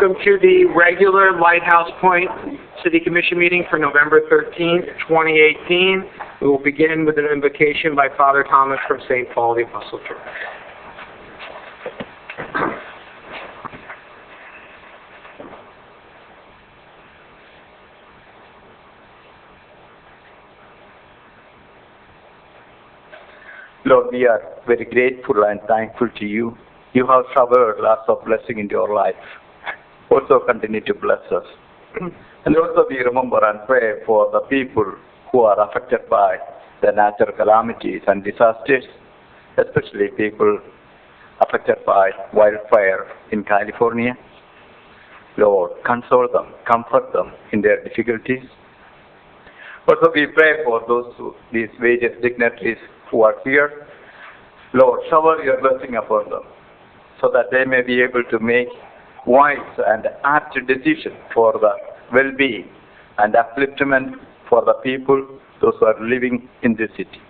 welcome to the regular Lighthouse Point City Commission meeting for November 13th, 2018. We will begin with an invocation by Father Thomas from St. Paul the Apostle Church. Lord, we are very grateful and thankful to you. You have showered lots of blessing into our life. Also continue to bless us. And also we remember and pray for the people who are affected by the natural calamities and disasters, especially people affected by wildfire in California. Lord, console them, comfort them in their difficulties. Also we pray for these various dignitaries who are here. Lord, shower your blessing upon them, so that they may be able to make wise and apt decisions for the well-being and upliftment for the people, those who are living in this city.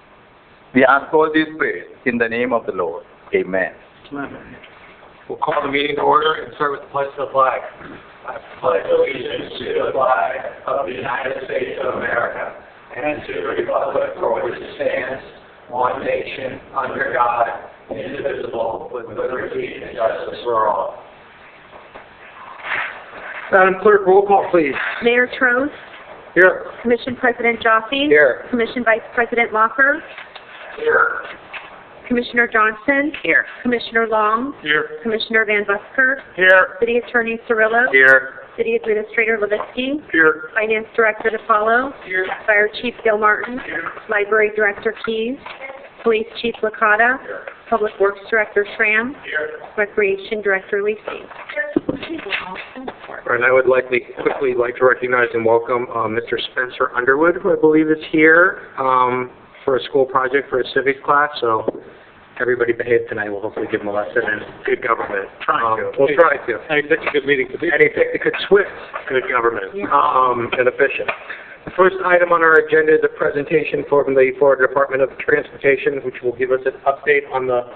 We ask all these prayers in the name of the Lord. Amen. Amen. We'll call the meeting to order and start with the pledge of the flag. I pledge allegiance to the flag of the United States of America and to the republic for which it stands, one nation, under God, indivisible, with liberty and justice for all. Madam Clerk, roll call, please. Mayor Trost. Here. Commission President Joffe. Here. Commission Vice President Locker. Here. Commissioner Johnson. Here. Commissioner Long. Here. Commissioner Van Busker. Here. City Attorney Cirillo. Here. City Administrator Levitsky. Here. Finance Director DePaulo. Here. Fire Chief Gil Martin. Here. Library Director Keys. Police Chief Licata. Public Works Director Schramm. Here. Recreation Director Lisi. And I would quickly like to recognize and welcome Mr. Spencer Underwood, who I believe is here for a school project for a civics class. So everybody behave tonight. We'll hopefully give him a lesson in good government. We'll try to. I think that's a good meeting to be. And a good swift good government and efficient. The first item on our agenda is a presentation from the Florida Department of Transportation, which will give us an update on the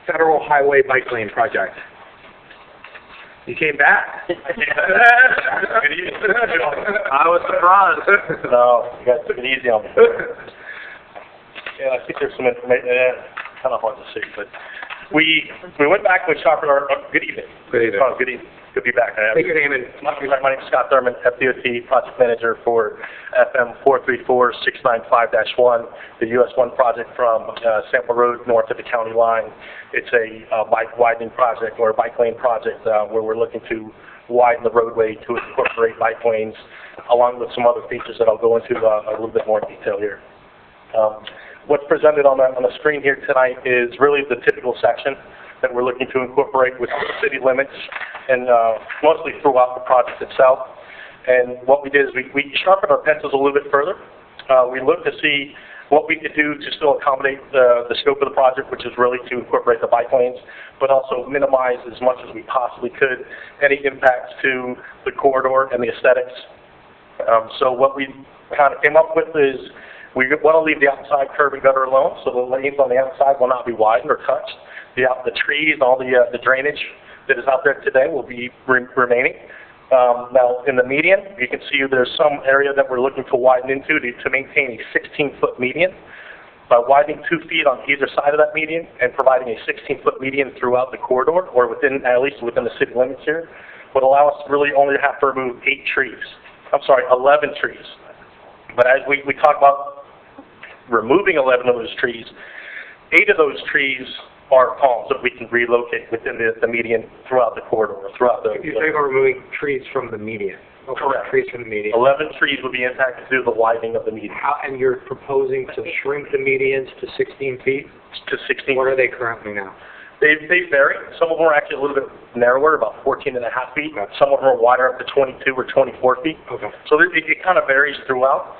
Federal Highway Bike Lane project. You came back. I was surprised. No, you guys took it easy on me. Yeah, I think there's some information. Kind of hard to see, but we went back with Chopper. Good evening. Good evening. Oh, good evening. Good to be back. Take your name and... My name is Scott Thurman, FDOT Project Manager for FM 434-695-1, the US 1 project from Sample Road north of the county line. It's a bike widening project or a bike lane project where we're looking to widen the roadway to incorporate bike lanes along with some other features that I'll go into a little bit more detail here. What's presented on the screen here tonight is really the typical section that we're looking to incorporate within the city limits and mostly throughout the project itself. And what we did is we sharpened our pencils a little bit further. We looked to see what we could do to still accommodate the scope of the project, which is really to incorporate the bike lanes, but also minimize as much as we possibly could any impacts to the corridor and the aesthetics. So what we kind of came up with is we want to leave the outside curb and gutter alone, so the lanes on the outside will not be widened or touched. The trees, all the drainage that is out there today will be remaining. Now, in the median, you can see there's some area that we're looking to widen into to maintain a 16-foot median. By widening 2 feet on either side of that median and providing a 16-foot median throughout the corridor, or at least within the city limits here, would allow us to really only have to remove 11 trees. But as we talk about removing 11 of those trees, 8 of those trees are palms that we can relocate within the median throughout the corridor, throughout the... You're talking about removing trees from the median. Correct. Trees from the median. 11 trees would be impacted due to the widening of the median. And you're proposing to shrink the medians to 16 feet? To 16 What are they currently now? They vary. Some of them are actually a little bit narrower, about 14 and a half feet. Some of them are wider, up to 22 or 24 feet. Okay. So it kind of varies throughout.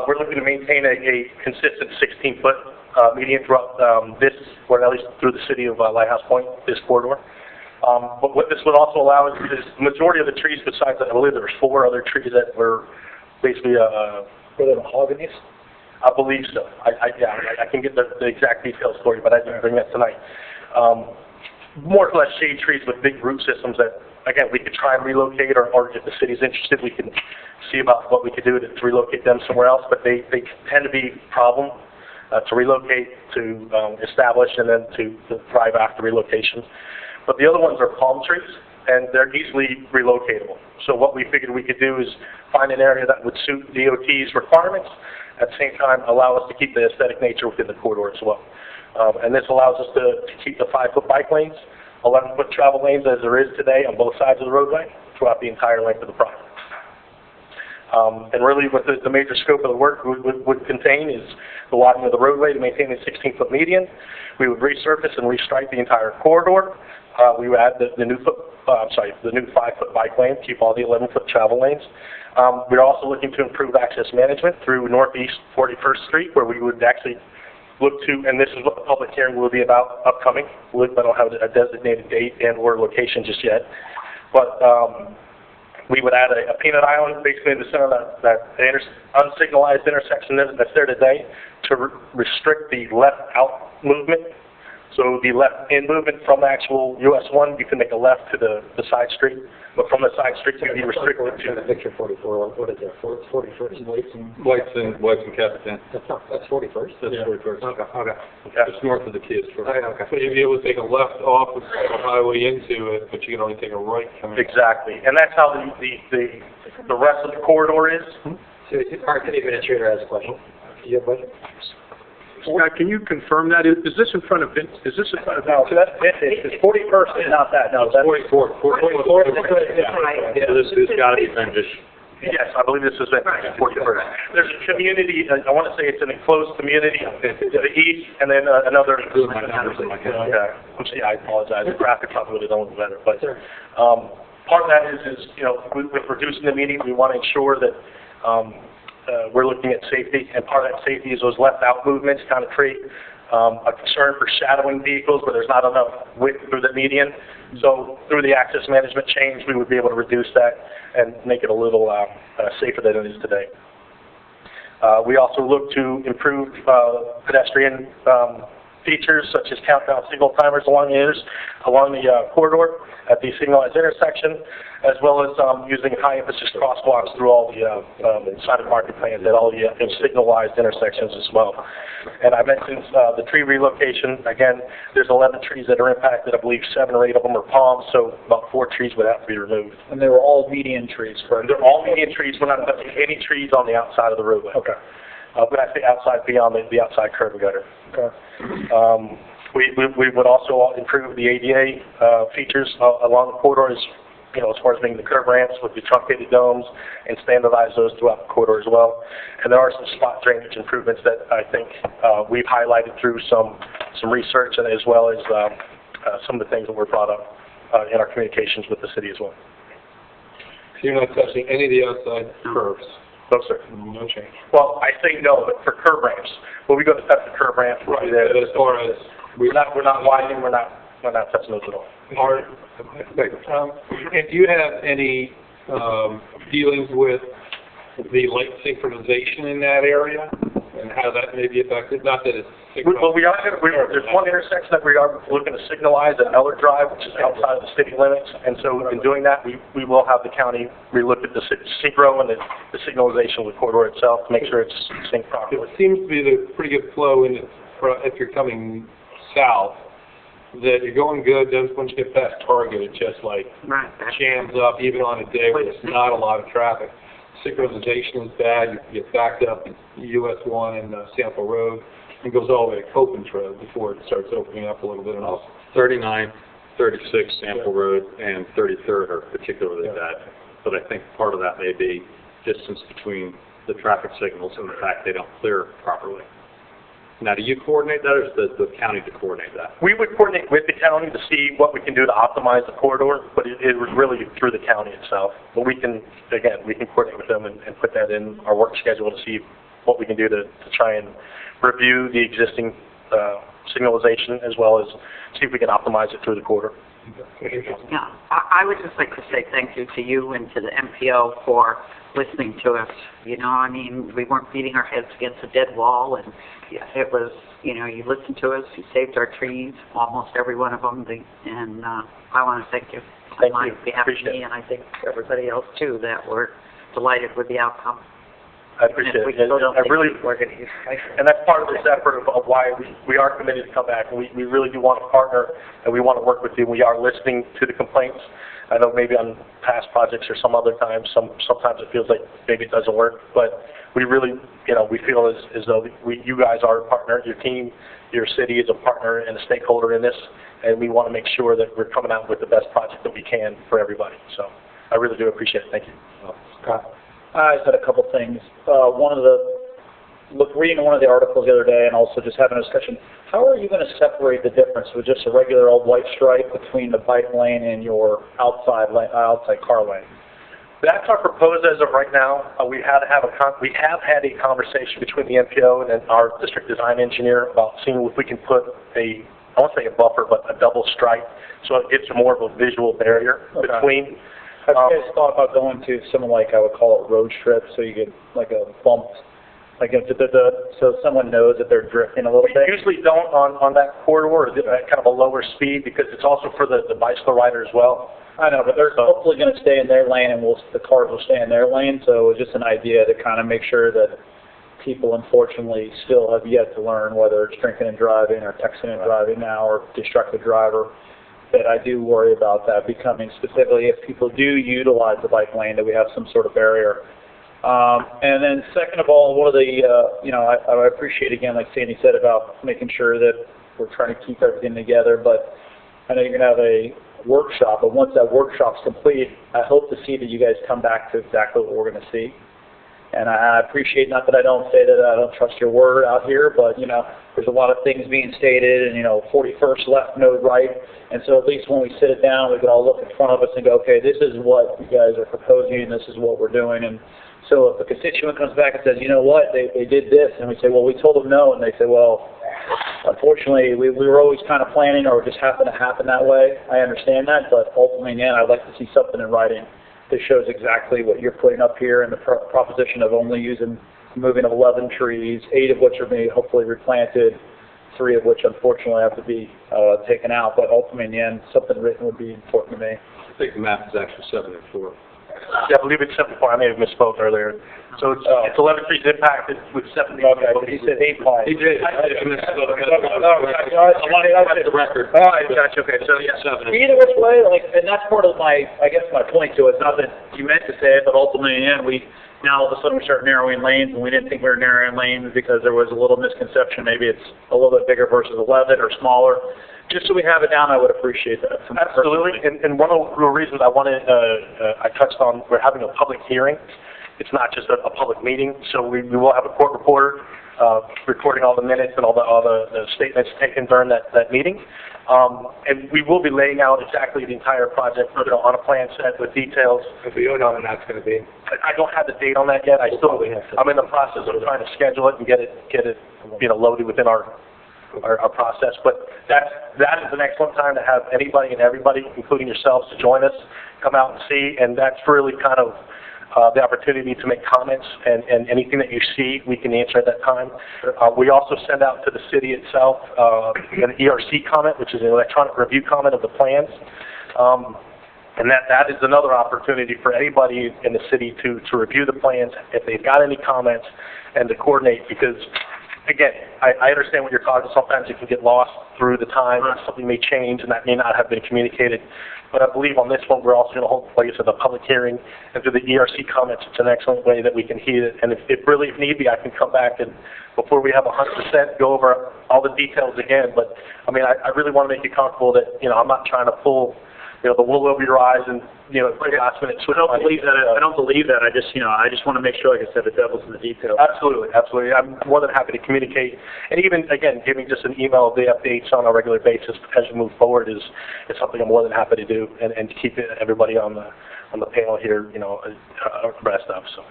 We're looking to maintain a consistent 16-foot median throughout this, or at least through the city of Lighthouse Point, this corridor. But what this would also allow is the majority of the trees, besides that, I believe there were 4 other trees that were basically, were they mahoganies? I believe so. I can get the exact details for you, but I didn't bring that tonight. More or less shade trees with big root systems that again, we could try and relocate, or if the city's interested, we can see about what we could do to relocate them somewhere else, but they tend to be a problem to relocate, to establish, and then to thrive after relocation. But the other ones are palm trees, and they're easily relocatable. So what we figured we could do is find an area that would suit DOT's requirements, at the same time allow us to keep the aesthetic nature within the corridor as well. And this allows us to keep the 5-foot bike lanes, 11-foot travel lanes as there is today on both sides of the roadway throughout the entire length of the project. And really what the major scope of the work would contain is the widening of the roadway to maintain a 16-foot median. We would resurface and restripe the entire corridor. We would add the new 5-foot bike lane, keep all the 11-foot travel lanes. We're also looking to improve access management through Northeast 41st Street, where we would actually look to, and this is what the public hearing will be about upcoming. I don't have a designated date and or location just yet. But we would add a peanut island basically in the center of that unsignalized intersection that's there today to restrict the left-out movement. So the left-in movement from the actual US 1, you can make a left to the side street, but from the side street, you can be restricted to... Picture 44, what is that, 41st? Whites and Capitan. That's 41st? That's Yeah. 41st. Okay. Just north of the kids. Okay. So you'd be able to take a left off of the highway into it, but you can only take a right coming. Exactly, and that's how the rest of the corridor is. So, our city administrator has a question. Do you have a question? Scott, can you confirm that? Is this in front of Vince? Is this in front of? No, so that's vintage. It's 41st is not that. No, that's 44. Yeah. So this has got to be vintage. Yes, I believe this is vintage. 41st. There's a community. I want to say it's an enclosed community to the east, and then another. My numbers in my head. Yeah, I apologize. The graphic probably would have done better, but part of that is with reducing the median, we want to ensure that. We're looking at safety, and part of that safety is those left-out movements kind of create a concern for shadowing vehicles where there's not enough width through the median. So through the access management change, we would be able to reduce that and make it a little safer than it is today. We also look to improve pedestrian features such as countdown signal timers along the corridor at the signalized intersection, as well as using high-emphasis crosswalks through all the sided market plans at all the signalized intersections as well. And I mentioned the tree relocation. Again, there's 11 trees that are impacted. I believe 7 or 8 of them are palms, so about 4 trees would have to be removed. And they were all median trees, correct? They're all median trees. We're not touching any trees on the outside of the roadway. Okay. When I say outside, beyond the outside curb gutter. Okay. We would also improve the ADA features along the corridors, as far as being the curb ramps with the truncated domes, and standardize those throughout the corridor as well. And there are some spot drainage improvements that I think we've highlighted through some research, and as well as some of the things that were brought up in our communications with the city as well. So you're not touching any of the outside curves? No, sir. No change. Well, I say no, but for curb ramps, when we go to touch the curb ramps, Right, but as far as... we're not widening, we're not touching those at all. And do you have any dealings with the light synchronization in that area and how that may be affected? Not that it's Well, there's one intersection that we are looking to signalize at Eller Drive, which is outside of the city limits, and so in doing that, we will have the county relook at the synchro and the signalization of the corridor itself to make sure it's synced properly. It seems to be the pretty good flow in if you're coming south, that you're going good, then once you get past Target, it just like jams up, even on a day where there's not a lot of traffic. Synchronization is bad, you get backed up in US 1 and Sample Road, and goes all the way to Copens Road before it starts opening up a little bit. 39, 36 Sample Road, and 33rd are particularly bad. But I think part of that may be distance between the traffic signals and the fact they don't clear properly. Now, do you coordinate that, or is the county to coordinate that? We would coordinate with the county to see what we can do to optimize the corridor, but it was really through the county itself. But we can coordinate with them and put that in our work schedule to see what we can do to try and review the existing signalization as well as see if we can optimize it through the quarter. Yeah, I would just like to say thank you to you and to the MPO for listening to us. You know, I mean, we weren't beating our heads against a dead wall, and it was, you know, you listened to us, you saved our trees, almost every one of them, and I want to thank you. Thank On you. behalf of Appreciate me, it. and I think everybody else too, that we're delighted with the outcome. I appreciate And if we it. still don't I think really, we're going to use and that's part of this effort of why we are committed to come back. And we really do want to partner, and we want to work with you. We are listening to the complaints. I know maybe on past projects or some other times, sometimes it feels like maybe it doesn't work, but we really, you know, we feel as though you guys are a partner, your team, your city is a partner and a stakeholder in this, and we want to make sure that we're coming out with the best project that we can for everybody. So I really do appreciate it. Thank you. Scott? I just had a couple things. Reading one of the articles the other day and also just having a discussion, how are you going to separate the difference with just a regular old white stripe between the bike lane and your outside car lane? That's our proposal as of right now. We have had a conversation between the MPO and our district design engineer about seeing if we can put I won't say a buffer, but a double stripe, so it gives more of a visual barrier between. Have you guys thought about going to something like, I would call it road strip, so you get like a bump, like so someone knows that they're drifting a little We bit? usually don't on that corridor, at kind of a lower speed, because it's also for the bicycle rider as well. I know, but they're hopefully going to stay in their lane, and the cars will stay in their lane, so it's just an idea to kind of make sure that people, unfortunately, still have yet to learn whether it's drinking and driving or texting and driving now or distracted driver. That I do worry about that becoming, specifically if people do utilize the bike lane, that we have some sort of barrier. And then second of all, one of the, I appreciate again, like Sandy said, about making sure that we're trying to keep everything together, but I know you're going to have a workshop, but once that workshop's complete, I hope to see that you guys come back to exactly what we're going to see. And I appreciate, not that I don't say that I don't trust your word out here, but, you know, there's a lot of things being stated, and, 41st left, no right. And so at least when we sit it down, we can all look in front of us and go, okay, this is what you guys are proposing, and this is what we're doing. And so if a constituent comes back and says, you know what, they did this, and we say, well, we told them no, and they say, well, unfortunately, we were always kind of planning, or it just happened to happen that way. I understand that, but ultimately, again, I'd like to see something in writing that shows exactly what you're putting up here, and the proposition of only moving 11 trees, 8 of which are being hopefully replanted, 3 of which unfortunately have to be taken out. But ultimately, in the end, something written would be important to me. I think the map is actually 7 and 4. Yeah, I believe it's 74. I may have misspoke earlier. So it's 11 trees impacted with 70. Okay, but he said 8 piles. He did. I misspoke. That's the record. All right, gotcha. Okay, so yeah. 7. Either which way, and that's part of my point to it. It's not that you meant to say it, but ultimately, in the end, now all of a sudden we start narrowing lanes, and we didn't think we were narrowing lanes because there was a little misconception. Maybe it's a little bit bigger versus 11 or smaller. Just so we have it down, I would appreciate that. Absolutely, and one of the reasons I touched on, we're having a public hearing. It's not just a public meeting, so we will have a court reporter recording all the minutes and all the statements taken during that meeting. And we will be laying out exactly the entire project on a plan set with details. If you don't know when that's going to be. I don't have the date on that yet. I'm in the process of trying to schedule it and get it loaded within our process, but that is an excellent time to have anybody and everybody, including yourselves, to join us, come out and see, and that's really kind of the opportunity to make comments, and anything that you see, we can answer at that time. We also send out to the city itself an ERC comment, which is an electronic review comment of the plans, and that is another opportunity for anybody in the city to review the plans, if they've got any comments, and to coordinate, because again, I understand what you're talking. Sometimes it can get lost through the time, and something may change, and that may not have been communicated. But I believe on this one, we're also going to hold place at the public hearing, and through the ERC comments, it's an excellent way that we can hear it. And if need be, I can come back and, before we have 100%, go over all the details again. But I mean, I really want to make you comfortable that I'm not trying to pull the wool over your eyes and last minute switch. I don't believe that. I just want to make sure, like I said, the devil's in the details. Absolutely. I'm more than happy to communicate, and even again, giving just an email of the updates on a regular basis as you move forward is something I'm more than happy to do, and to keep everybody on the panel here, abreast of. So.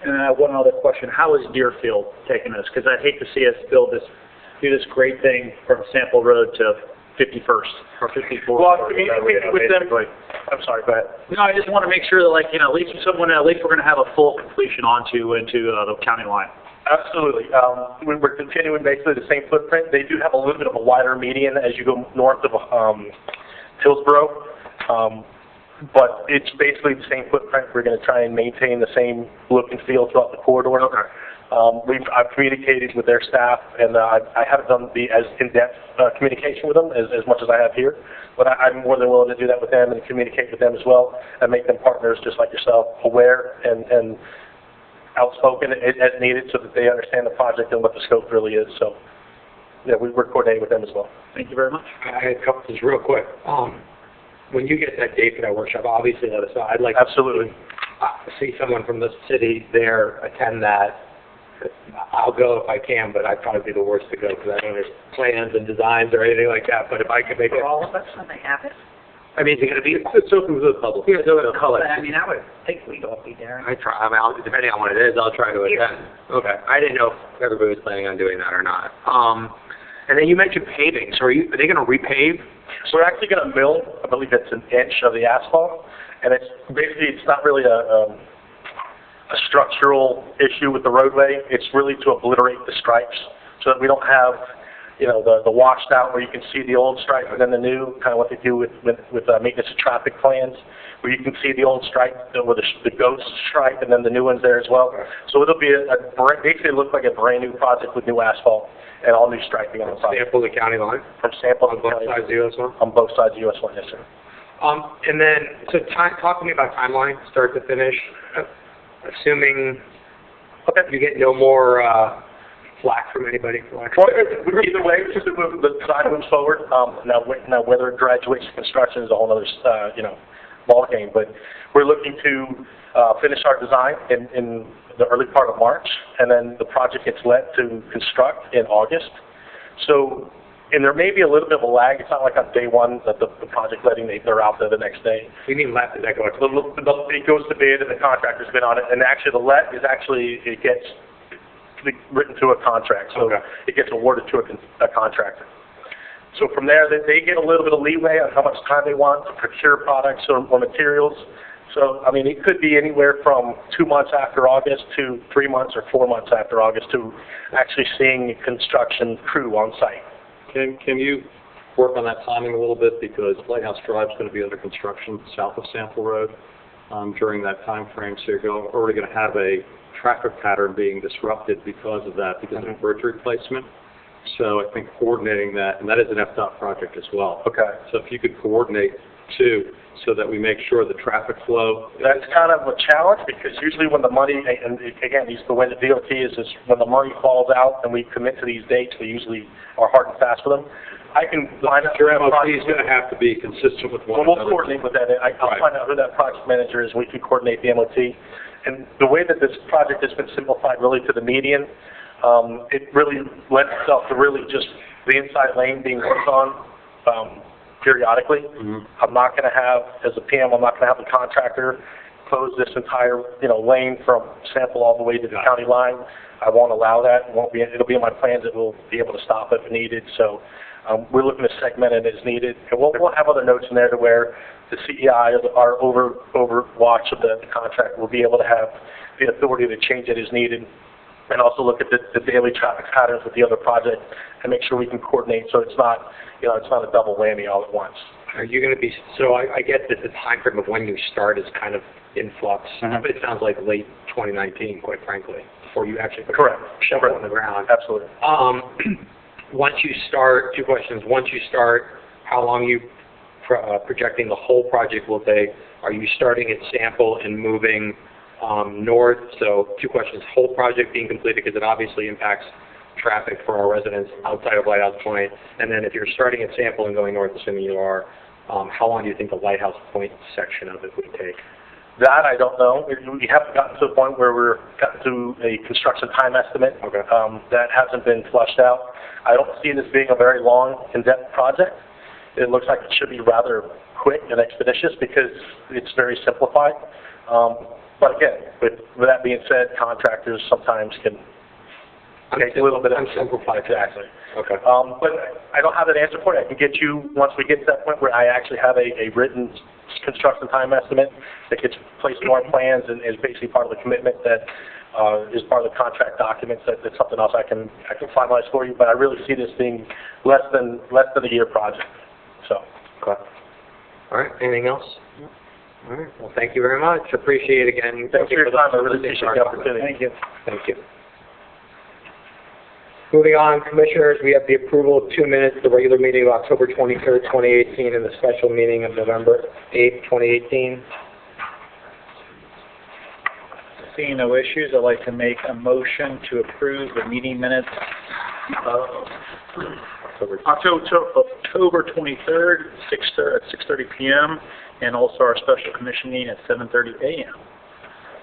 And I have one other question: how is Deerfield taking this? Because I hate to see us build this do this great thing from Sample Road to 51st or 54th. Well, communicating with them, I'm sorry, go ahead. No, I just want to make sure that, like, you know, at least we're going to have a full completion into the county line. Absolutely. We're continuing basically the same footprint. They do have a little bit of a wider median as you go north of Hillsborough, but it's basically the same footprint. We're going to try and maintain the same look and feel throughout the corridor. Okay. I've communicated with their staff, and I haven't done the as in-depth communication with them as much as I have here, but I'm more than willing to do that with them and communicate with them as well and make them partners just like yourself, aware and outspoken as needed so that they understand the project and what the scope really is. So, yeah, we're coordinating with them as well. Thank you very much. I had a couple things real quick. When you get that date for that workshop, obviously let us know. I'd like Absolutely. to see someone from the city there attend that. I'll go if I can, but I'd probably be the worst to go because I don't know there's plans and designs or anything like that. But if I could make it all of us when they have it. I mean, is it going to be? It's open to the public. Yeah, it's open to the public. But I mean, I would think we'd all be there. I try. I mean, depending on what it is, I'll try to attend. Okay. I didn't know if everybody was planning on doing that or not. And then you mentioned paving. So are they going to repave? So we're actually going to mill, I believe it's an inch of the asphalt, and it's basically, it's not really a structural issue with the roadway. It's really to obliterate the stripes so that we don't have, you know, the washed out where you can see the old stripe and then the new, kind of what they do with maintenance of traffic plans, where you can see the old stripe with the ghost stripe and then the new ones there as well. So it'll be basically look like a brand new project with new asphalt and all new striping on the project. Sample the county line? From Sample On both sides of the U.S. one? On both sides of US 1, yes, sir. And then, so talk to me about timeline, start to finish. Assuming you get no more flack from anybody for like. Well, either way, just to move the design moves forward. Now whether it graduates to construction is a whole other ball game. But we're looking to finish our design in the early part of March, and then the project gets let to construct in August. So, and there may be a little bit of a lag. It's not like on day one that the project letting they're out there the next day. You mean let? Does that go? It goes to bid, and the contractor's bid on it. And actually, the let is actually it gets written to a contract, so it gets awarded to a contractor. So from there, they get a little bit of leeway on how much time they want to procure products or materials. So, I mean, it could be anywhere from 2 months after August to 3 months or 4 months after August to actually seeing a construction crew on site. Can you work on that timing a little bit, because Lighthouse Drive is going to be under construction south of Sample Road during that time frame, so you're already going to have a traffic pattern being disrupted because of that, because of bridge replacement. So I think coordinating that, and that is an FDOT project as well. Okay. So if you could coordinate too, so that we make sure the traffic flow. That's kind of a challenge, because usually when the money, and again, the way the DOT is when the money falls out and we commit to these dates, we usually are hard and fast with them. I can find out. Your MOP is going to have to be consistent with one another. We'll coordinate with that. I'll find out who that project manager is. We can coordinate the MOT. And the way that this project has been simplified really to the median, it really lends itself to really just the inside lane being worked on periodically. Mm-hmm. I'm not going to have, as a PM, I'm not going to have the contractor close this entire, lane from Sample all the way to the county line. I won't allow that. It'll be in my plans that we'll be able to stop if needed. So we're looking to segment it as needed. And we'll have other notes in there to where the CEI, our overwatch of the contract, will be able to have the authority to change it as needed, and also look at the daily traffic patterns with the other project and make sure we can coordinate so it's not, it's not a double whammy all at once. Are you going to be, so I get that the time frame of when you start is kind of in flux, but it sounds like late 2019, quite frankly, before you actually put a shovel on the ground. Absolutely. Once you start, two questions. Once you start, how long are you projecting the whole project will take? Are you starting at Sample and moving north? So two questions. Whole project being completed, because it obviously impacts traffic for our residents outside of Lighthouse Point. And then if you're starting at Sample and going north, assuming you are, how long do you think the Lighthouse Point section of it would take? That I don't know. We haven't gotten to the point where we're gotten to a construction time estimate. Okay. That hasn't been flushed out. I don't see this being a very long, in-depth project. It looks like it should be rather quick and expeditious because it's very simplified. But again, with that being said, contractors sometimes can Okay, a little bit Unsimplified. Exactly. Okay. But I don't have that answer for you. I can get you, once we get to that point where I actually have a written construction time estimate that gets placed in our plans and is basically part of the commitment that is part of the contract documents, that's something else I can finalize for you. But I really see this being less than a year project. So. Okay. All right, anything else? All right, well, thank you very much. Appreciate it again. Thanks for your time. I really appreciate the opportunity. Thank you. Thank you. Moving on, Commissioners, we have the approval of 2 minutes, the regular meeting of October 23rd, 2018, and the special meeting of November 8th, 2018. Seeing no issues, I'd like to make a motion to approve the meeting minutes of October 23rd, at 6:30 p.m., and also our special commission meeting at 7:30 a.m.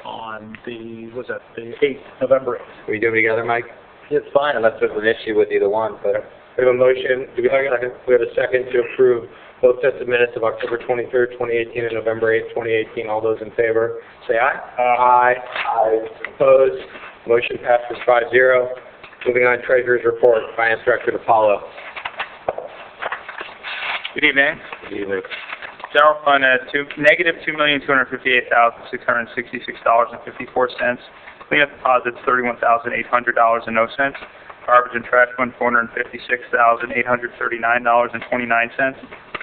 on the November 8th. Can we do it together, Mike? It's fine unless there's an issue with either one, but We have a motion. Do we have a second? We have a second to approve both sets of minutes of October 23rd, 2018, and November 8th, 2018. All those in favor, say aye. Aye. Aye. Opposed? Motion passes 5-0. Moving on, Treasurer's Report. Finance Director DiPaolo. Good evening. Good evening. General fund at negative $2,258,666.54. Cleanup deposits $31,800.00. Garbage and trash fund $456,839.29.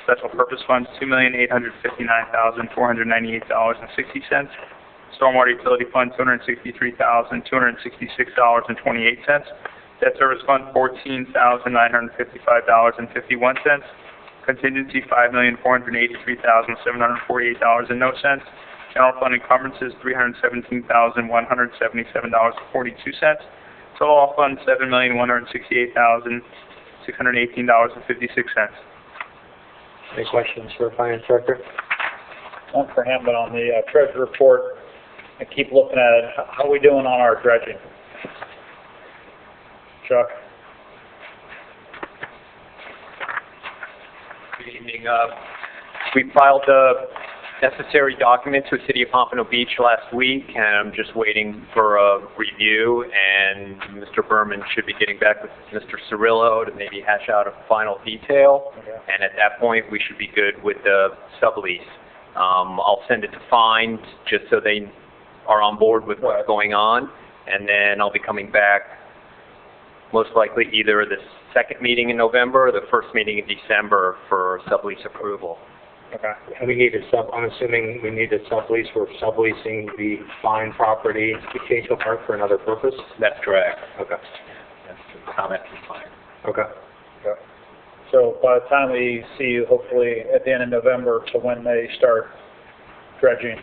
Special purpose funds $2,859,498.60. Stormwater utility fund $263,266.28. Debt service fund $14,955.51. Contingency $5,483,748.00. General fund encumbrances $317,177.42. Total all funds $7,168,618.56. Any questions for Finance Director? One for him, but on the treasury report, I keep looking at it. How are we doing on our dredging? Chuck? Good evening. We filed the necessary documents with City of Pompano Beach last week, and I'm just waiting for a review, and Mr. Berman should be getting back with Mr. Cirillo to maybe hash out a final detail, and at that point we should be good with the sublease. I'll send it to Fines just so they are on board with what's going on, and then I'll be coming back most likely either the second meeting in November or the first meeting in December for sublease approval. Okay. And we need I'm assuming we need a sublease. We're subleasing the fine property to Cajun Park for another purpose? That's correct. Okay. That's the comment from Fines. Okay. So by the time we see you, hopefully at the end of November, to when they start dredging?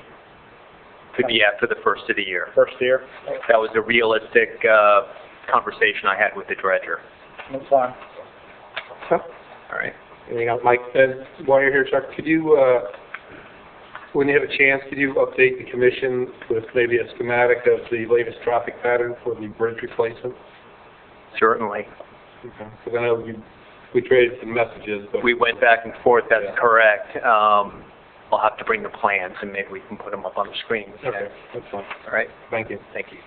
Could be after the first of the year. First year? That was a realistic conversation I had with the dredger. That's fine. All right. Anything else, Mike? And while you're here, Chuck, could you, when you have a chance, could you update the commission with maybe a schematic of the latest traffic pattern for the bridge replacement? Certainly. Okay. Because I know we traded some messages, but... We went back and forth, that's correct. I'll have to bring the plans and maybe we can put them up on the screen. Okay, that's fine. All right? Thank you. Thank you.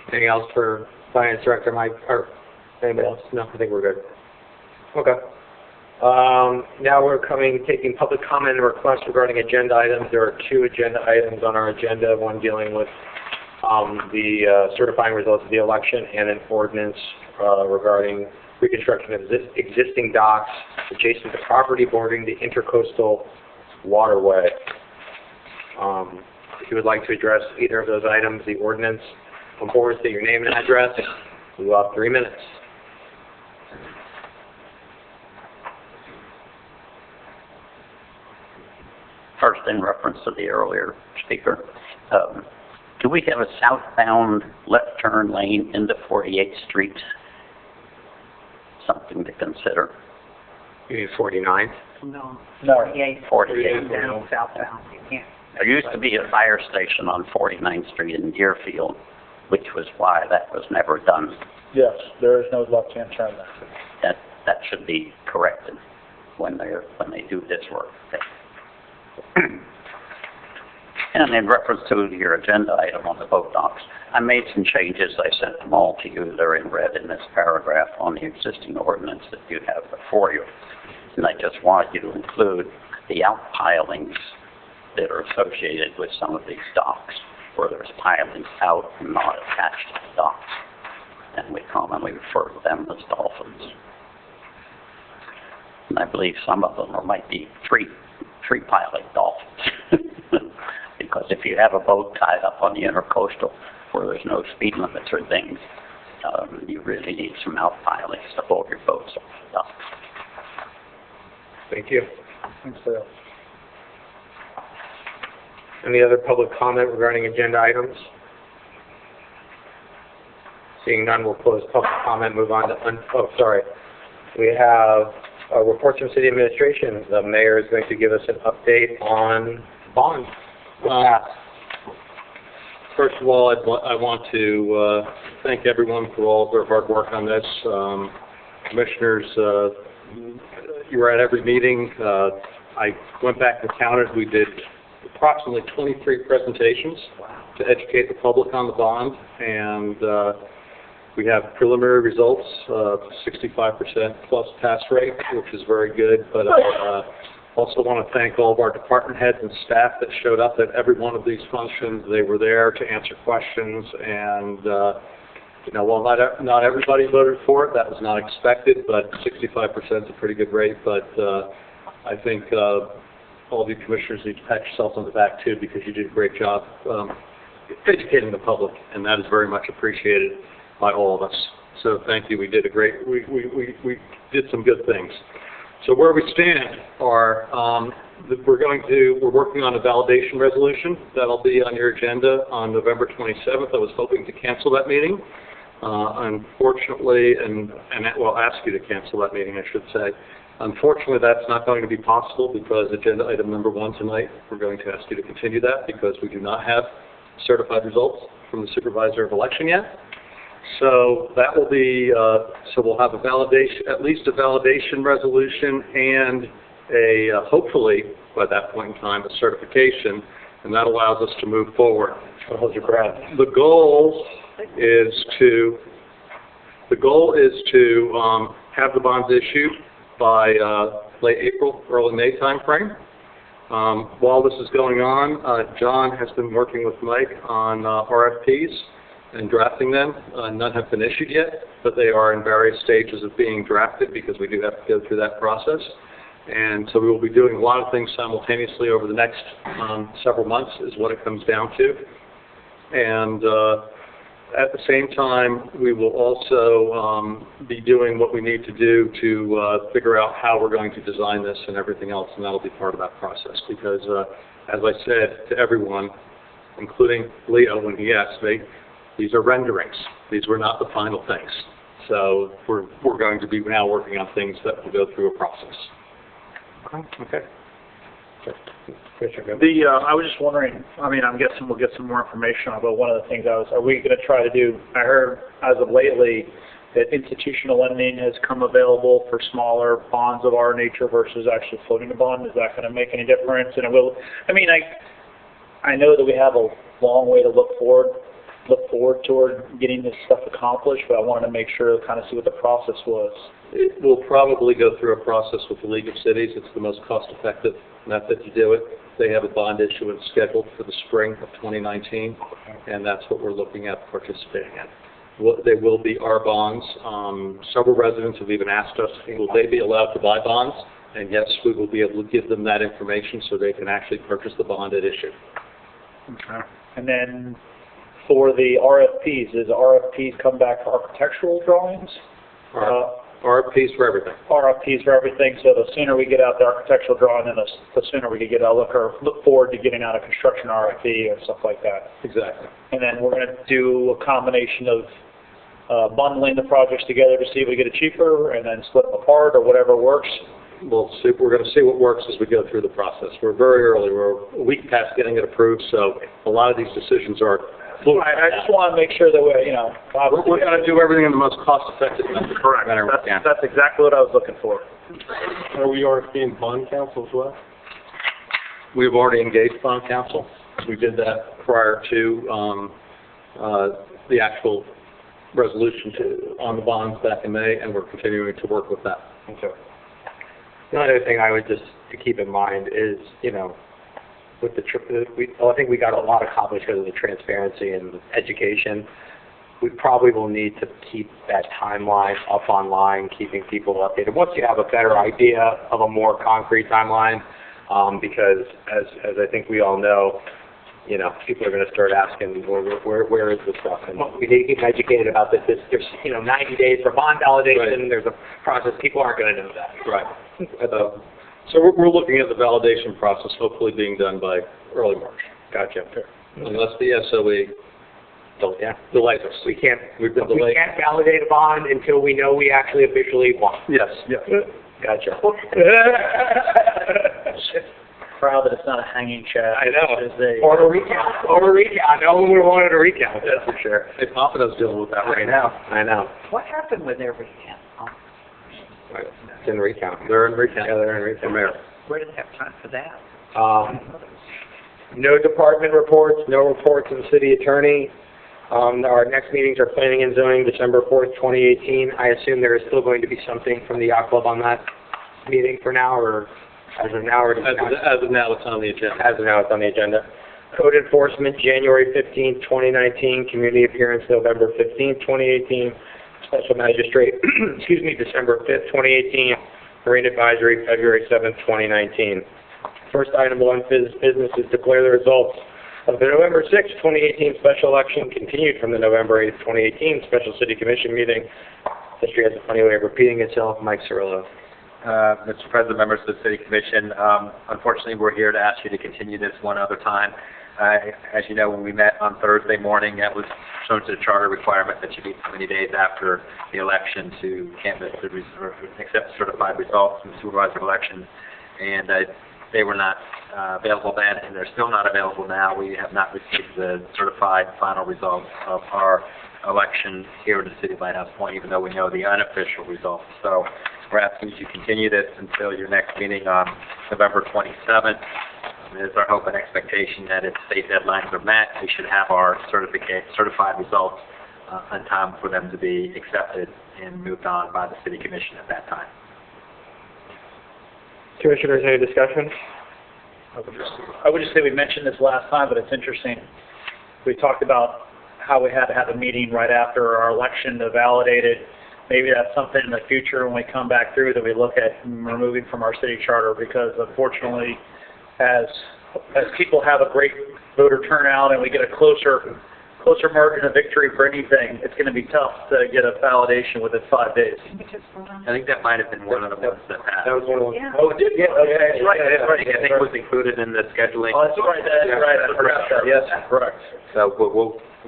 Anything else for Finance Director Mike, or anybody else? No, I think we're good. Okay. Now we're taking public comment and requests regarding agenda items. There are 2 agenda items on our agenda, one dealing with the certifying results of the election and an ordinance regarding reconstruction of existing docks adjacent to property bordering the intercoastal waterway. If you would like to address either of those items, the ordinance, come forward, state your name and address. We will have 3 minutes. First, in reference to the earlier speaker, do we have a southbound left turn lane into 48th Street? Something to consider. You mean 49th? No. 48. 48. Down southbound. Yeah. There used to be a fire station on 49th Street in Deerfield, which was why that was never done. Yes, there is no left-hand turn there. That should be corrected when they do this work. And in reference to your agenda item on the boat docks, I made some changes. I sent them all to you. They're in red in this paragraph on the existing ordinance that you have before you. And I just wanted you to include the outpilings that are associated with some of these docks, where there's pilings out and not attached to the docks. And we commonly refer to them as dolphins. And I believe some of them might be three piling dolphins. Because if you have a boat tied up on the intercoastal where there's no speed limits or things, you really need some outpilings to hold your boats off the dock. Thank you. Thanks, Bill. Any other public comment regarding agenda items? Seeing none, we'll close public comment, move on to, we have reports from city administration. The mayor is going to give us an update on bonds. First of all, I want to thank everyone for all of their hard work on this. Commissioners, you were at every meeting. I went back and counted. We did approximately 23 presentations to educate the public on the bond, and we have preliminary results, 65% plus pass rate, which is very good. But I also want to thank all of our department heads and staff that showed up at every one of these functions. They were there to answer questions, and while not everybody voted for it, that was not expected, but 65% is a pretty good rate. But I think all of you commissioners need to pat yourselves on the back too, because you did a great job educating the public, and that is very much appreciated by all of us. So thank you. We did we did some good things. So where we stand are we're working on a validation resolution that'll be on your agenda on November 27th. I was hoping to cancel that meeting. Unfortunately, ask you to cancel that meeting, I should say. Unfortunately, that's not going to be possible because agenda item number 1 tonight, we're going to ask you to continue that because we do not have certified results from the supervisor of election yet. So that will be, so we'll have a validation, at least a validation resolution and hopefully, by that point in time, a certification, and that allows us to move forward. Hold your breath. The goal is to have the bonds issued by late April, early May timeframe. While this is going on, John has been working with Mike on RFPs and drafting them. None have been issued yet, but they are in various stages of being drafted because we do have to go through that process. And so we will be doing a lot of things simultaneously over the next several months is what it comes down to. And at the same time, we will also be doing what we need to do to figure out how we're going to design this and everything else, and that'll be part of that process. Because, as I said to everyone, including Leo when he asked me, these are renderings. These were not the final things. So we're going to be now working on things that will go through a process. Okay. I was just wondering, I'm guessing we'll get some more information on, but one of the things are we going to try to do, I heard as of lately that institutional lending has come available for smaller bonds of our nature versus actually floating a bond. Is that going to make any difference? And it will, I know that we have a long way to look forward toward getting this stuff accomplished, but I wanted to make sure to kind of see what the process was. It will probably go through a process with the League of Cities. It's the most cost-effective method to do it. They have a bond issuance scheduled for the spring of 2019, and that's what we're looking at participating in. They will be our bonds. Several residents have even asked us, will they be allowed to buy bonds? And yes, we will be able to give them that information so they can actually purchase the bond at issue. Okay. And then for the RFPs, does RFPs come back for architectural drawings? RFPs for everything. RFPs for everything, so the sooner we get out the architectural drawing, then the sooner we can get out, look forward to getting out a construction RFP or stuff like that. Exactly. And then we're going to do a combination of bundling the projects together to see if we get it cheaper, and then split them apart or whatever works. We're going to see what works as we go through the process. We're very early. We're a week past getting it approved, so a lot of these decisions are fluid. I just want to make sure that we're going to do everything in the most cost-effective method. Correct. That's exactly what I was looking for. Are we RFPing bond counsel as well? We've already engaged bond counsel. We did that prior to the actual resolution on the bonds back in May, and we're continuing to work with that. Okay. The other thing I would just to keep in mind is, you know, with the I think we got a lot accomplished because of the transparency and education. We probably will need to keep that timeline up online, keeping people updated. Once you have a better idea of a more concrete timeline, because as I think we all know, you know, people are going to start asking, where is this stuff? And we need to keep educated about this. There's, you know, 90 days for bond validation. Right. There's a process. People aren't going to know that. Right. So we're looking at the validation process hopefully being done by early March. Gotcha. Unless the SOE delays us. We can't We've been delayed. validate a bond until we know we actually officially won. Yes. Yeah. Gotcha. Proud that it's not a hanging chat. I know. It's a- Or a recount. No one would have wanted a recount, that's for sure. Hey, Pompano's dealing with that right now. I know. What happened with their recount? Oh, Right. It's in recount. They're in recount. Yeah, they're in recount. Mayor. where do they have time for that? No department reports, no reports of the city attorney. Our next meetings are planning and zoning, December 4th, 2018. I assume there is still going to be something from the yacht club on that meeting for now, or as of now, or As of now, it's on the agenda. as of now, it's on the agenda. Code enforcement, January 15th, 2019. Community appearance, November 15th, 2018. Special magistrate, excuse me, December 5th, 2018. Marine advisory, February 7th, 2019. First item of unfinished business is declare the results of the November 6th, 2018 special election continued from the November 8th, 2018 special city commission meeting. History has a funny way of repeating itself. Mike Cirillo. Mr. President, members of the City Commission, unfortunately, we're here to ask you to continue this one other time. As you know, when we met on Thursday morning, that was shown to the charter requirement that you meet so many days after the election to canvass or accept certified results from the supervisor election. And they were not available then, and they're still not available now. We have not received the certified final results of our election here in the city of Lighthouse Point, even though we know the unofficial results. So we're asking you to continue this until your next meeting on November 27th. It is our hope and expectation that if state deadlines are met, we should have our certified results on time for them to be accepted and moved on by the City Commission at that time. Commissioners, any discussion? I would just say we mentioned this last time, but it's interesting. We talked about how we had to have a meeting right after our election to validate it. Maybe that's something in the future when we come back through that we look at removing from our city charter, because unfortunately, as people have a great voter turnout and we get a closer margin of victory for anything, it's going to be tough to get a validation within 5 days. I think that might have been one of the ones that passed. That was one of the ones. Yeah. Oh, it did? Yeah, okay. Right, Yeah, right. I think it was included in the scheduling. Oh, that's right, I forgot that, yes, correct. So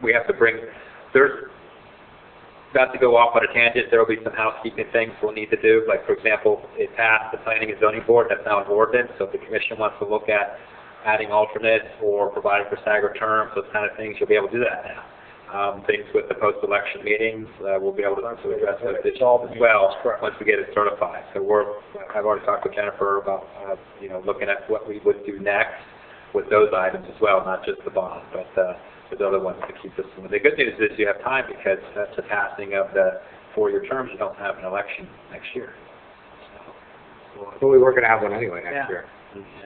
we have to bring, there's, not to go off on a tangent, there will be some housekeeping things we'll need to do. Like, for example, it passed the Planning and Zoning Board, that's now an ordinance, so if the commission wants to look at adding alternates or providing for staggered terms, those kind of things, you'll be able to do that now. Things with the post-election meetings, we'll be able to address those issues as well once we get it certified. So I've already talked with Jennifer about, looking at what we would do next with those items as well, not just the bond, but with other ones to keep this moving. The good news is you have time, because that's the passing of the 4-year terms. You don't have an election next year. Well, we were going to have one anyway next year.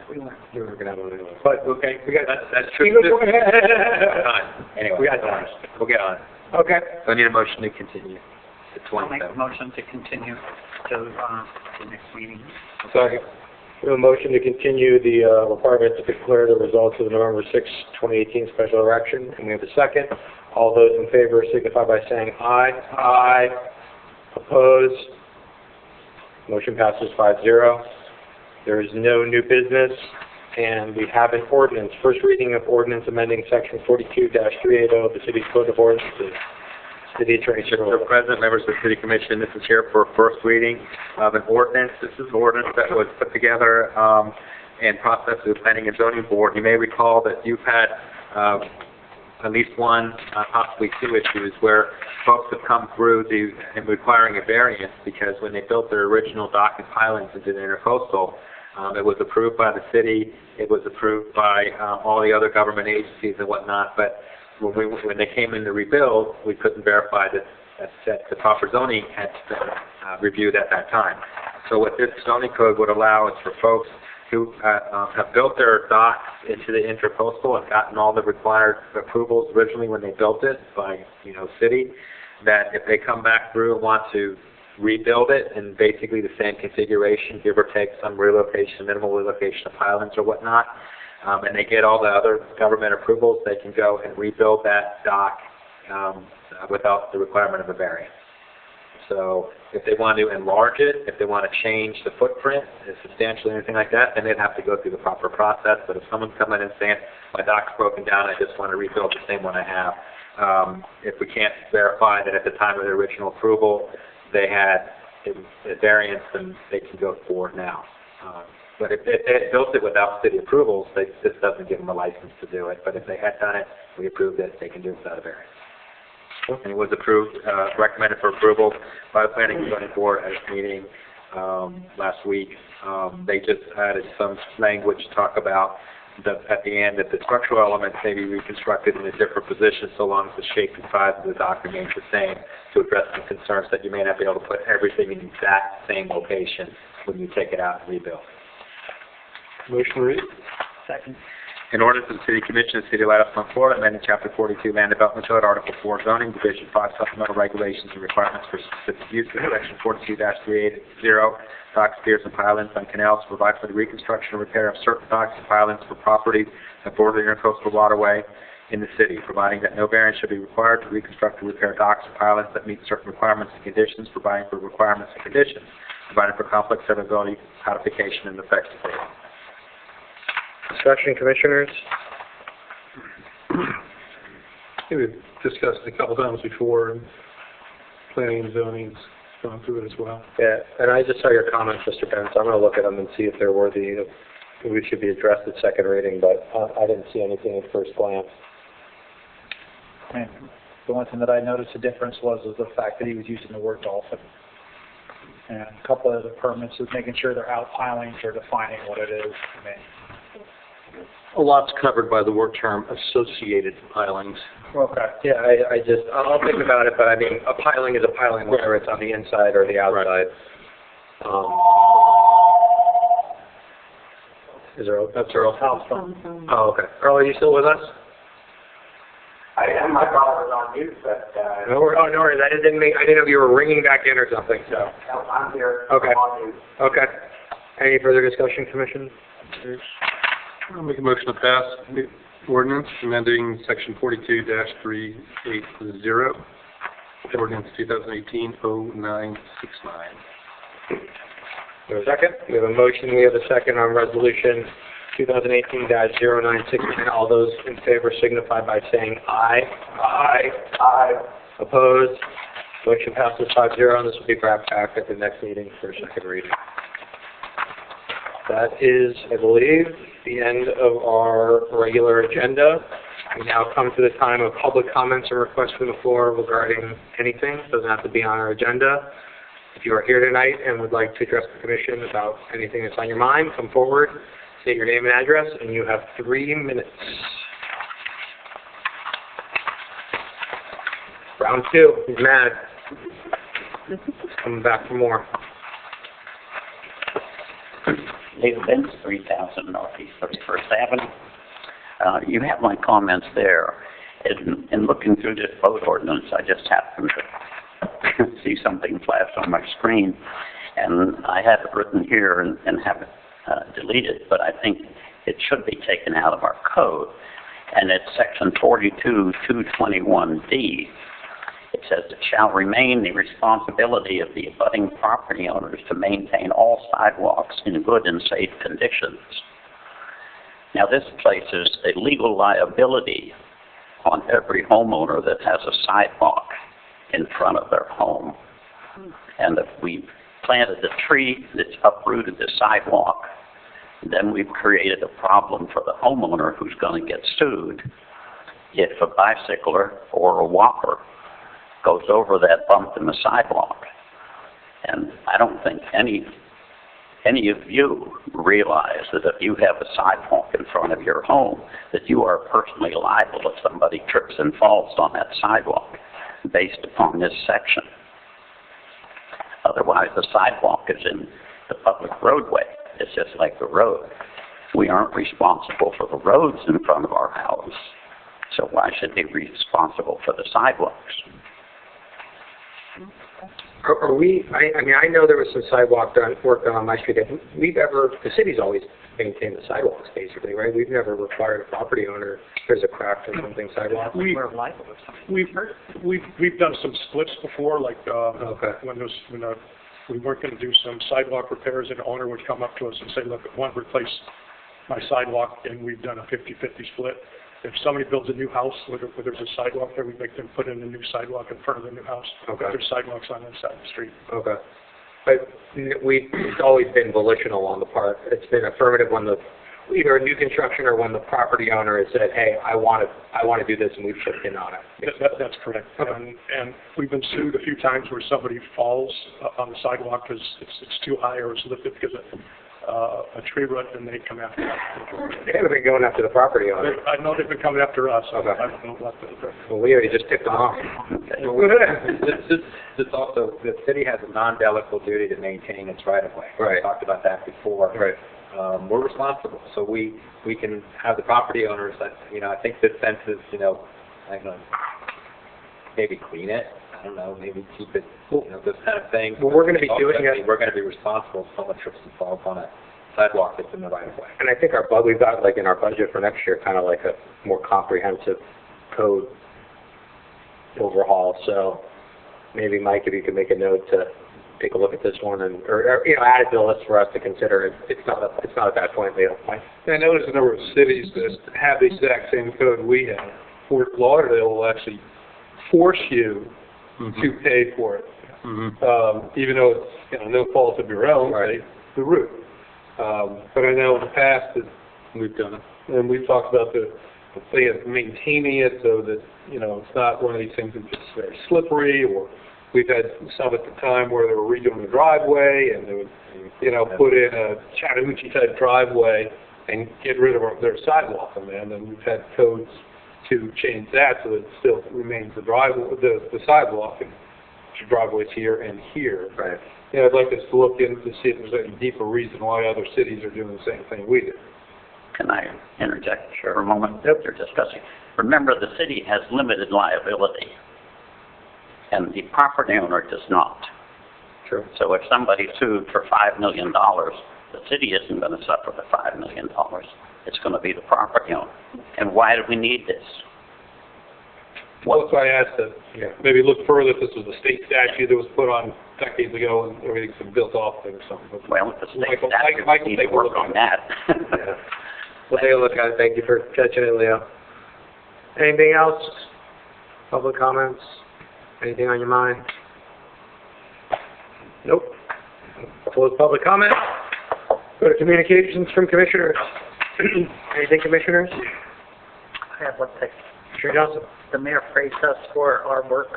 We were going to have one anyway. But, okay, we got That's true. Time. Anyway, We got time. we'll get on it. Okay. So I need a motion to continue to I'll make a 27th. motion to continue to the next meeting. Second. We have a motion to continue the requirement to declare the results of the November 6, 2018 special election, and we have a second. All those in favor signify by saying aye. Aye. Opposed? Motion passes 5-0. There is no new business, and we have an ordinance. First reading of ordinance amending section 42-380 of the city's code of ordinances. City Attorney General. Mr. President, members of the City Commission, this is here for a first reading of an ordinance. This is an ordinance that was put together and processed through the Planning and Zoning Board. You may recall that you've had at least one, possibly two issues where folks have come through and requiring a variance, because when they built their original dock and pilings into the intercoastal, it was approved by the city, it was approved by all the other government agencies and whatnot, but when they came in to rebuild, we couldn't verify that the proper zoning had been reviewed at that time. So what this zoning code would allow is for folks who have built their docks into the intercoastal and gotten all the required approvals originally when they built it by, city, that if they come back through and want to rebuild it in basically the same configuration, give or take some relocation, minimal relocation of pilings or whatnot, and they get all the other government approvals, they can go and rebuild that dock without the requirement of a variance. So if they want to enlarge it, if they want to change the footprint substantially, anything like that, then they'd have to go through the proper process. But if someone's coming in and saying, my dock's broken down, I just want to rebuild the same one I have, if we can't verify that at the time of the original approval they had a variance, then they can go forward now. But if they built it without city approvals, this doesn't give them a license to do it. But if they had done it, we approved it, they can do it without a variance. And it was approved, recommended for approval by the Planning and Zoning Board at its meeting last week. They just added some language to talk about at the end that the structural elements may be reconstructed in a different position so long as the shape and size of the dock remains the same, to address some concerns that you may not be able to put everything in the exact same location when you take it out and rebuild. Motion read. Second. In order for the City Commission of the City of Lighthouse, Florida, amending Chapter 42 Land Development Code, Article 4 Zoning, Division 5 Supplemental Regulations and Requirements for Specific Uses, Section 42-380, docks, piers, and pilings on canals, to provide for the reconstruction and repair of certain docks and pilings for properties that border the intercoastal waterway in the city, providing that no variance should be required to reconstruct and repair docks or pilings that meet certain requirements and conditions, providing for requirements and conditions, providing for complex severability, codification, and effective date. Discussion, Commissioners? We've discussed it a couple times before, and planning and zoning's gone through it as well. Yeah, and I just saw your comments, Mr. Pence. I'm going to look at them and see if they're worthy of, we should be addressed at second reading, but I didn't see anything at first glance. And the one thing that I noticed a difference was the fact that he was using the word dolphin. And a couple of the permits is making sure they're out pilings or defining what it is. I mean, A lot's covered by the word term associated pilings. okay. Yeah, I'll think about it, but I mean, a piling is a piling, whether it's on the inside or the outside. Is there, that's Earl? Oh, okay. Earl, are you still with us? I am. I thought it was on mute, but, No worries. I didn't know if you were ringing back in or something, so. I'm here. Okay. I'm on mute. Okay. Any further discussion, Commission? I'll make a motion to pass the ordinance amending section 42-380, ordinance 2018-0969. We have a second? We have a motion, we have a second on resolution 2018-0969. All those in favor signify by saying aye. Aye. Aye. Opposed? Motion passes 5-0, and this will be brought back at the next meeting for second reading. That is, I believe, the end of our regular agenda. We now come to the time of public comments or requests from the floor regarding anything. It doesn't have to be on our agenda. If you are here tonight and would like to address the Commission about anything that's on your mind, come forward, state your name and address, and you have 3 minutes. Round 2. He's mad. Coming back for more. David Benz, 3000 Northeast 31st Avenue. You have my comments there. In looking through this vote ordinance, I just happened to see something flash on my screen, and I have it written here and have it deleted, but I think it should be taken out of our code. And it's section 42-221D. It says it shall remain the responsibility of the abutting property owners to maintain all sidewalks in good and safe conditions. Now this places a legal liability on every homeowner that has a sidewalk in front of their home. And if we planted a tree that's uprooted the sidewalk, then we've created a problem for the homeowner who's going to get sued if a bicycler or a walker goes over that bump in the sidewalk. And I don't think any any of you realize that if you have a sidewalk in front of your home, that you are personally liable if somebody trips and falls on that sidewalk based upon this section? Otherwise, the sidewalk is in the public roadway. It's just like the road. We aren't responsible for the roads in front of our house, so why should they be responsible for the sidewalks? Are we, I mean, I know there was some sidewalk work done on my street. The city's always maintained the sidewalks, basically, right? We've never required a property owner, if there's a crack or something, sidewalk. We've done some splits before, like, when we weren't going to do some sidewalk repairs, and the owner would come up to us and say, look, I want to replace my sidewalk, and we've done a 50-50 split. If somebody builds a new house where there's a sidewalk there, we make them put in a new sidewalk in front of the new house. Okay. There's sidewalks on that side of the street. Okay. But it's always been volitional on the part. It's been affirmative when either a new construction or when the property owner has said, hey, I want to do this, and we've chipped in on it. That's correct. Okay. And we've been sued a few times where somebody falls on the sidewalk because it's too high or it's lifted because of a tree root, and they come after us. They haven't been going after the property owner. I know they've been coming after us. Okay. I don't know what Well, we already just tipped them off. This also, the city has a non-delegable duty to maintain its right-of-way. Right. We talked about that before. Right. We're responsible, so we can have the property owners that, I think the sense is, I don't know, maybe clean it, I don't know, maybe keep it, this kind of thing. Well, we're going to be doing it. We're going to be responsible if someone trips and falls on a sidewalk that's in the right-of-way. And I think we've got, like, in our budget for next year, kind of like a more comprehensive code overhaul. So maybe, Mike, if you could make a note to take a look at this one and, or add it to the list for us to consider. It's not at that point, Leo. Mike? I noticed a number of cities that have the exact same code we have. Fort Lauderdale will actually force you to pay for it, even though it's no fault of your own, right? The route. But I know in the past that we've done it, and we've talked about the thing of maintaining it so that it's not one of these things that's just very slippery. Or we've had some at the time where they were redoing the driveway, and they would put in a Chattahoochee type driveway and get rid of their sidewalk on there. And then we've had codes to change that so that it still remains the sidewalk, and your driveway's here and here. Right. I'd like us to look into to see if there's any deeper reason why other cities are doing the same thing we do. Can I interject for a moment? Yep. You're discussing. Remember, the city has limited liability, and the property owner does not. True. So if somebody sued for $5 million, the city isn't going to suffer the $5 million. It's going to be the property owner. And why do we need this? Well, that's why I asked to maybe look further if this was a state statute that was put on decades ago and everything's been built off it or something. But well, the state statute needs to work on that. Yeah. We'll take a look at it. Thank you for catching it, Leo. Anything else? Public comments? Anything on your mind? Nope. Close public comment. Go to communications from commissioners. Anything, commissioners? I have one thing. Sure, Johnson. The mayor praised us for our work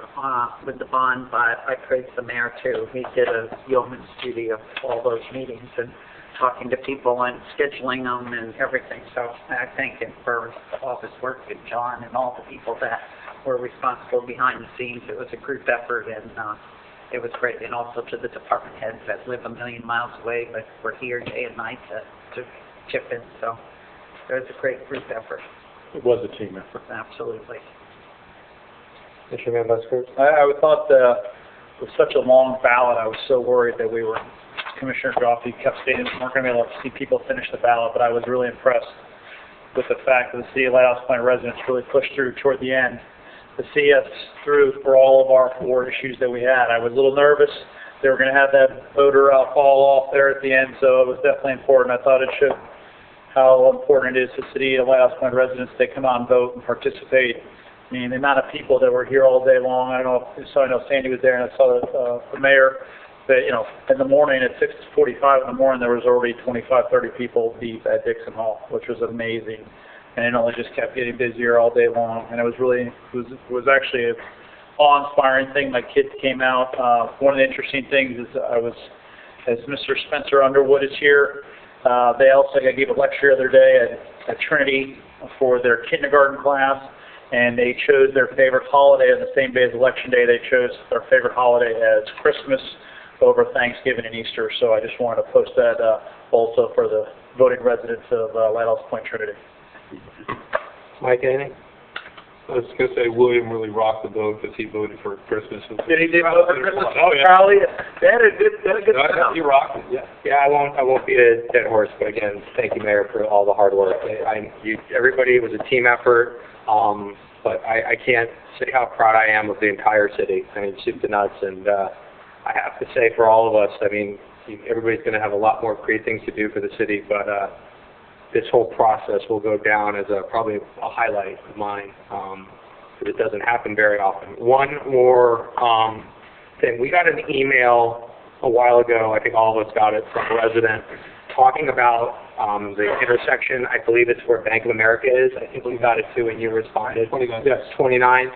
with the bond, but I praise the mayor too. He did a yeoman's duty of all those meetings and talking to people and scheduling them and everything. So I thank him for all his work, and John and all the people that were responsible behind the scenes. It was a group effort, and it was great. And also to the department heads that live a million miles away, but were here day and night to chip in. So it was a great group effort. It was a team effort. Absolutely. Mr. Van Buskers? I thought with such a long ballot, I was so worried that Commissioner Joffrey kept stating we weren't going to be able to see people finish the ballot, but I was really impressed with the fact that the City of Lighthouse Point residents really pushed through toward the end to see us through for all of our 4 issues that we had. I was a little nervous. They were going to have that voter fall off there at the end, so it was definitely important. I thought it showed how important it is to City of Lighthouse Point residents to come out and vote and participate. I mean, the amount of people that were here all day long, I don't know if you saw, I know Sandy was there, and I saw the mayor, that, in the morning at 6:45 in the morning, there was already 25, 30 people deep at Dixon Hall, which was amazing. And it only just kept getting busier all day long, and it was actually an awe-inspiring thing. My kids came out. One of the interesting things is I was as Mr. Spencer Underwood is here. They also gave a lecture the other day at Trinity for their kindergarten class, and they chose their favorite holiday on the same day as Election Day. They chose their favorite holiday as Christmas over Thanksgiving and Easter. So I just wanted to post that also for the voting residents of Lighthouse Point Trinity. Mike, anything? I was going to say William really rocked the vote because he voted for Christmas. Did he vote for Christmas? Oh, yeah. Probably. They had a good He rocked it, yeah. Yeah, I won't beat a dead horse, but again, thank you, Mayor, for all the hard work. Everybody, it was a team effort, but I can't say how proud I am of the entire city. I mean, soup to nuts, and I have to say for all of us, I mean, everybody's going to have a lot more great things to do for the city, but this whole process will go down as probably a highlight of mine, because it doesn't happen very often. One more thing. We got an email a while ago, I think all of us got it, from a resident talking about the intersection. I believe it's where Bank of America is. I think we got it too, and you responded. 29. Yes, 29.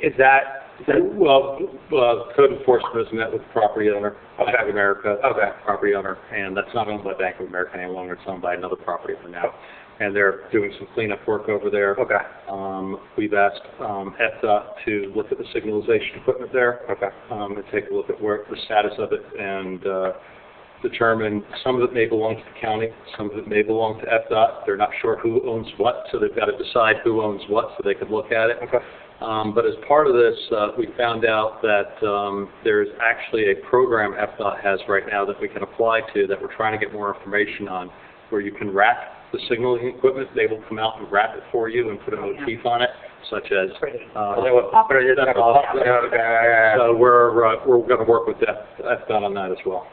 Is that... Well, code enforcement has met with the property owner, Bank of America, property owner, and that's not owned by Bank of America any longer. It's owned by another property owner now. And they're doing some cleanup work over there. Okay. We've asked EFTA to look at the signalization equipment there. Okay. And take a look at the status of it and determine some of it may belong to the county, some of it may belong to EFTA. They're not sure who owns what, so they've got to decide who owns what so they can look at it. Okay. But as part of this, we found out that there's actually a program FDOT has right now that we can apply to that we're trying to get more information on, where you can wrap the signaling equipment. They will come out and wrap it for you and put a motif on it, such as... So we're going to work with FDOT on that as well.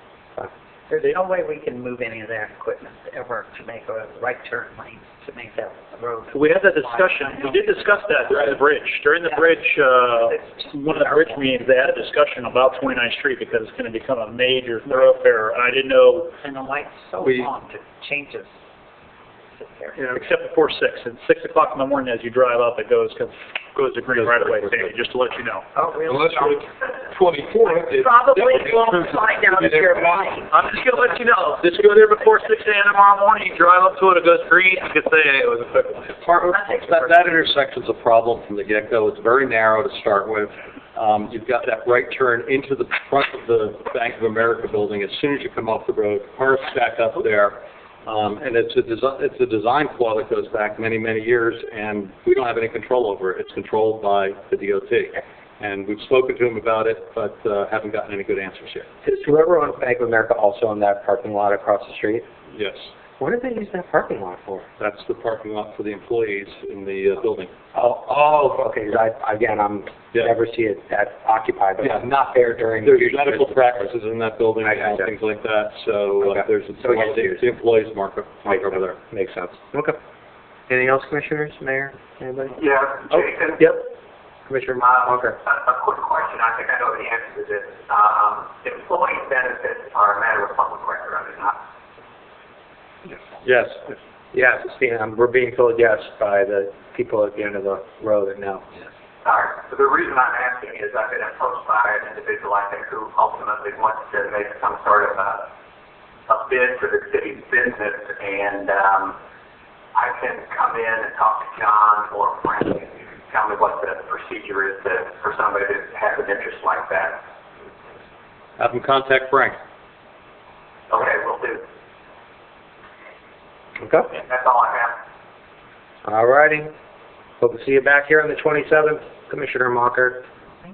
There's no way we can move any of that equipment ever to make a right turn lane, to make that road. We had that discussion. We did discuss that during the bridge. During the bridge, one of the bridge meetings, they had a discussion about 29th Street because it's going to become a major thoroughfare, and I didn't know... And the light's so long to change it. Except before 6. At 6 o'clock in the morning as you drive up, it goes to green right away, Sandy, just to let you know. Oh, really? Unless you're at 24. Probably won't slide down to your light. I'm just going to let you know. Just go there before 6 a.m. tomorrow morning, you drive up to it, it goes green, you can say, hey, it was a quick one. That intersection's a problem from the get-go. It's very narrow to start with. You've got that right turn into the front of the Bank of America building. As soon as you come off the road, cars stack up there. And it's a design flaw that goes back many, many years, and we don't have any control over it. It's controlled by the DOT. And we've spoken to them about it, but haven't gotten any good answers yet. Does whoever owns Bank of America also own that parking lot across the street? Yes. What do they use that parking lot for? That's the parking lot for the employees in the building. Okay. I'm never see it that occupied, but it's not there during... There's medical practices in that building and things like that, so there's the employees mark over there. Makes sense. Okay. Anything else, Commissioners, Mayor, anybody? Yeah, Jason? Yep. Commissioner Walker. A quick question, I think I know the answer to this. Employee benefits are a matter of public record, are they not? Yes. Yes, we're being told yes by the people at the end of the road that know. All right. So the reason I'm asking is I've been approached by an individual, I think, who ultimately wants to make some sort of a bid for the city's business, and I can come in and talk to John or Frank and tell me what the procedure is for somebody that has an interest like that. Have them contact Frank. Okay, will do. Okay. That's all I have. All righty. Hope to see you back here on the 27th, Commissioner Mocker.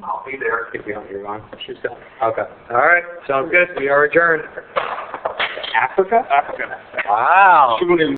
I'll be there. If you're on. She's gone. Okay. All right. Sounds good. We are adjourned. Africa? Africa. Wow.